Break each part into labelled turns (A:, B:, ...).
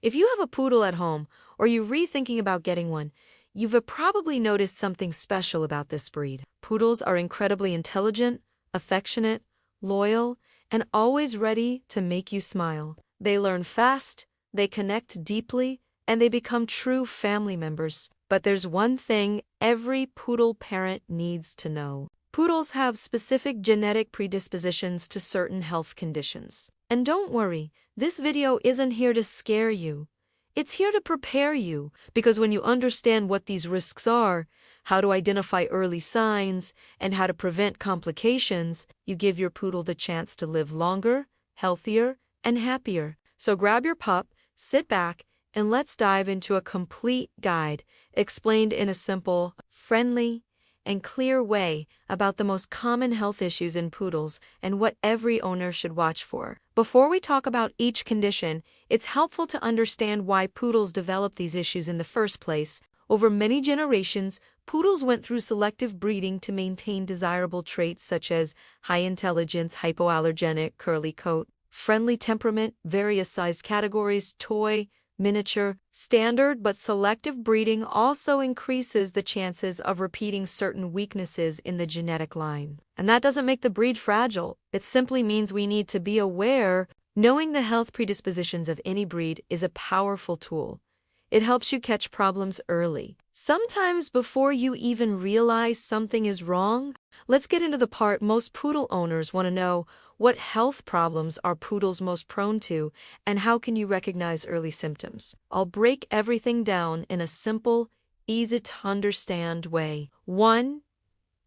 A: If you have a poodle at home, or you're rethinking about getting one, you've probably noticed something special about this breed. Poodles are incredibly intelligent, affectionate, loyal, and always ready to make you smile. They learn fast, they connect deeply, and they become true family members. But there's one thing every poodle parent needs to know. Poodles have specific genetic predispositions to certain health conditions. And don't worry, this video isn't here to scare you. It's here to prepare you, because when you understand what these risks are, how to identify early signs, and how to prevent complications, you give your poodle the chance to live longer, healthier, and happier. So grab your pup, sit back, and let's dive into a complete guide explained in a simple, friendly, and clear way about the most common health issues in poodles and what every owner should watch for. Before we talk about each condition, it's helpful to understand why poodles develop these issues in the first place. Over many generations, poodles went through selective breeding to maintain desirable traits such as high intelligence, hypoallergenic, curly coat, friendly temperament, various size categories, toy, miniature, standard, but selective breeding also increases the chances of repeating certain weaknesses in the genetic line. And that doesn't make the breed fragile. It simply means we need to be aware. Knowing the health predispositions of any breed is a powerful tool. It helps you catch problems early, sometimes before you even realize something is wrong. Let's get into the part most poodle owners want to know. What health problems are poodles most prone to, and how can you recognize early symptoms? I'll break everything down in a simple, easy-to-understand way. 1.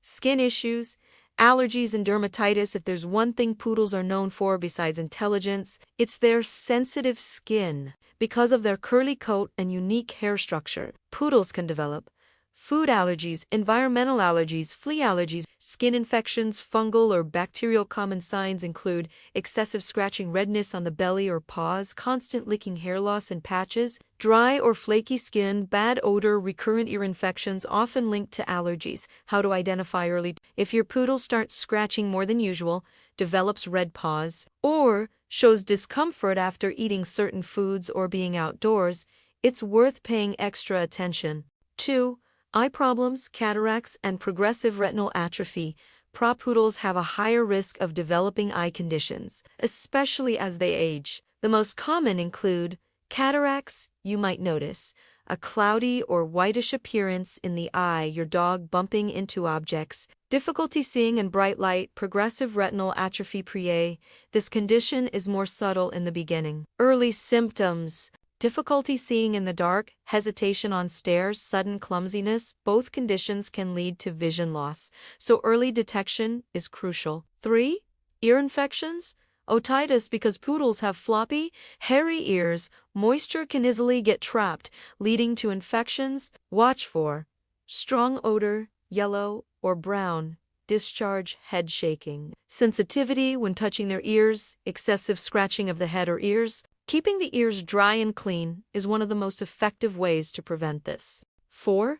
A: Skin issues, allergies, and dermatitis. If there's one thing poodles are known for besides intelligence, it's their sensitive skin. Because of their curly coat and unique hair structure, poodles can develop food allergies, environmental allergies, flea allergies, skin infections, fungal or bacterial. Common signs include excessive scratching, redness on the belly or paws, constant licking, hair loss and patches, dry or flaky skin, bad odor, recurrent ear infections, often linked to allergies. How to identify early. If your poodle starts scratching more than usual, develops red paws, or shows discomfort after eating certain foods or being outdoors, it's worth paying extra attention. 2. Eye problems, cataracts, and progressive retinal atrophy. Poodles have a higher risk of developing eye conditions, especially as they age. The most common include cataracts. You might notice a cloudy or whitish appearance in the eye, your dog bumping into objects, difficulty seeing in bright light, progressive retinal atrophy. This condition is more subtle in the beginning. Early symptoms: difficulty seeing in the dark, hesitation on stairs, sudden clumsiness. Both conditions can lead to vision loss, so early detection is crucial. 3. Ear infections. Otitis. Because poodles have floppy, hairy ears, moisture can easily get trapped, leading to infections. Watch for strong odor, yellow or brown, discharge, head shaking, sensitivity when touching their ears, excessive scratching of the head or ears. Keeping the ears dry and clean is one of the most effective ways to prevent this. 4.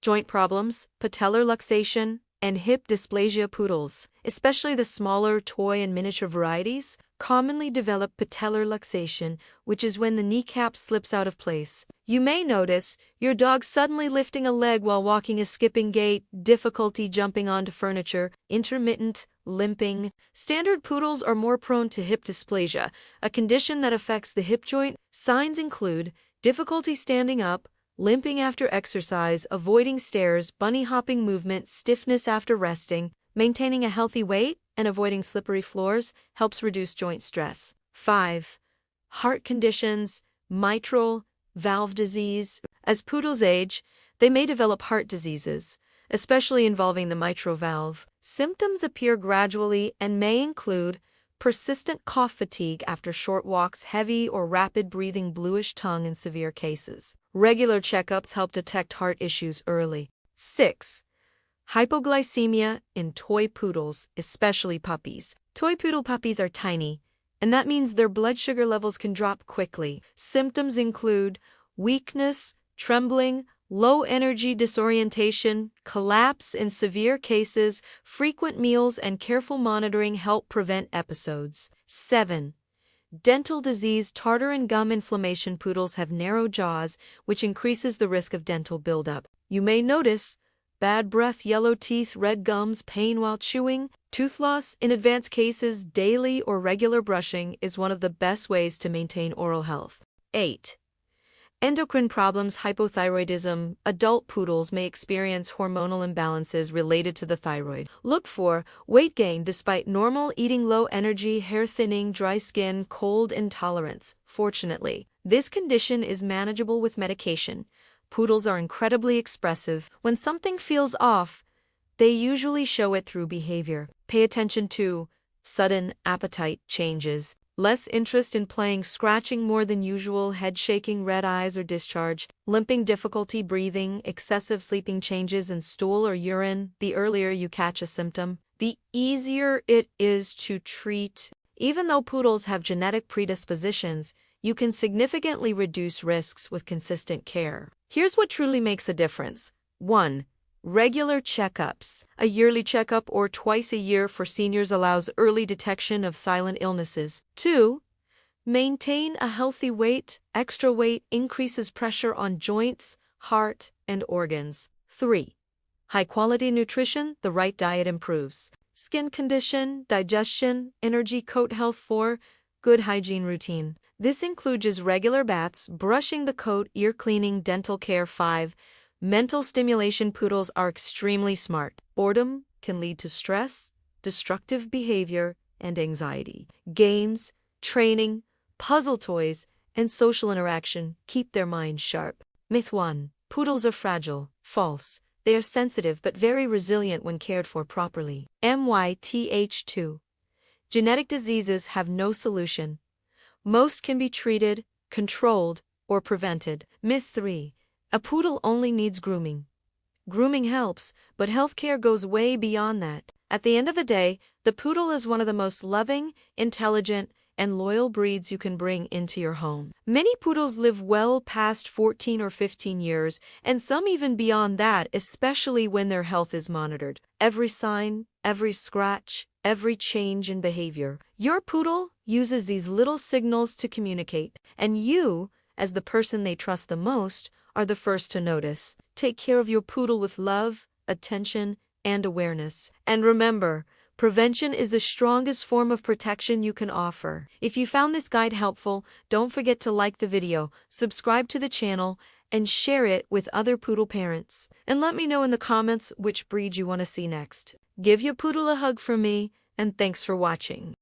A: Joint problems, patellar luxation, and hip dysplasia. Poodles, especially the smaller toy and miniature varieties, commonly develop patellar luxation, which is when the kneecap slips out of place. You may notice your dog suddenly lifting a leg while walking, a skipping gait, difficulty jumping onto furniture, intermittent limping. Standard poodles are more prone to hip dysplasia, a condition that affects the hip joint. Signs include difficulty standing up, limping after exercise, avoiding stairs, bunny hopping movement, stiffness after resting. Maintaining a healthy weight and avoiding slippery floors helps reduce joint stress. 5. Heart conditions, mitral valve disease. As poodles age, they may develop heart diseases, especially involving the mitral valve. Symptoms appear gradually and may include persistent cough, fatigue after short walks, heavy or rapid breathing, bluish tongue in severe cases. Regular checkups help detect heart issues early. 6. Hypoglycemia in toy poodles, especially puppies. Toy poodle puppies are tiny, and that means their blood sugar levels can drop quickly. Symptoms include weakness, trembling, low energy, disorientation, collapse in severe cases. Frequent meals and careful monitoring help prevent episodes. 7. Dental disease, tartar and gum inflammation. Poodles have narrow jaws, which increases the risk of dental buildup. You may notice bad breath, yellow teeth, red gums, pain while chewing, tooth loss. In advanced cases, daily or regular brushing is one of the best ways to maintain oral health. 8. Endocrine problems. Hypothyroidism. Adult poodles may experience hormonal imbalances related to the thyroid. Look for weight gain despite normal eating, low energy, hair thinning, dry skin, cold intolerance. Fortunately, this condition is manageable with medication. Poodles are incredibly expressive. When something feels off, they usually show it through behavior. Pay attention to sudden appetite changes, less interest in playing, scratching more than usual, head shaking, red eyes or discharge, limping, difficulty breathing, excessive sleeping, changes in stool or urine. The earlier you catch a symptom, the easier it is to treat. Even though poodles have genetic predispositions, you can significantly reduce risks with consistent care. Here's what truly makes a difference. 1. Regular checkups. A yearly checkup or twice a year for seniors allows early detection of silent illnesses. 2. Maintain a healthy weight. Extra weight increases pressure on joints, heart, and organs. 3. High-quality nutrition. The right diet improves skin condition, digestion, energy, coat health. 4. Good hygiene routine. This includes regular baths, brushing the coat, ear cleaning, dental care. 5. Mental stimulation. Poodles are extremely smart. Boredom can lead to stress, destructive behavior, and anxiety. Games, training, puzzle toys, and social interaction keep their minds sharp. Myth 1. Poodles are fragile. False. They are sensitive but very resilient when cared for properly. Myth 2. Genetic diseases have no solution. Most can be treated, controlled, or prevented. Myth 3. A poodle only needs grooming. Grooming helps, but healthcare goes way beyond that. At the end of the day, the poodle is one of the most loving, intelligent, and loyal breeds you can bring into your home. Many poodles live well past 14 or 15 years, and some even beyond that, especially when their health is monitored. Every sign, every scratch, every change in behavior. Your poodle uses these little signals to communicate, and you, as the person they trust the most, are the first to notice. Take care of your poodle with love, attention, and awareness. And remember, prevention is the strongest form of protection you can offer. If you found this guide helpful, don't forget to like the video, subscribe to the channel, and share it with other poodle parents. And let me know in the comments which breed you want to see next. Give your poodle a hug from me, and thanks for watching.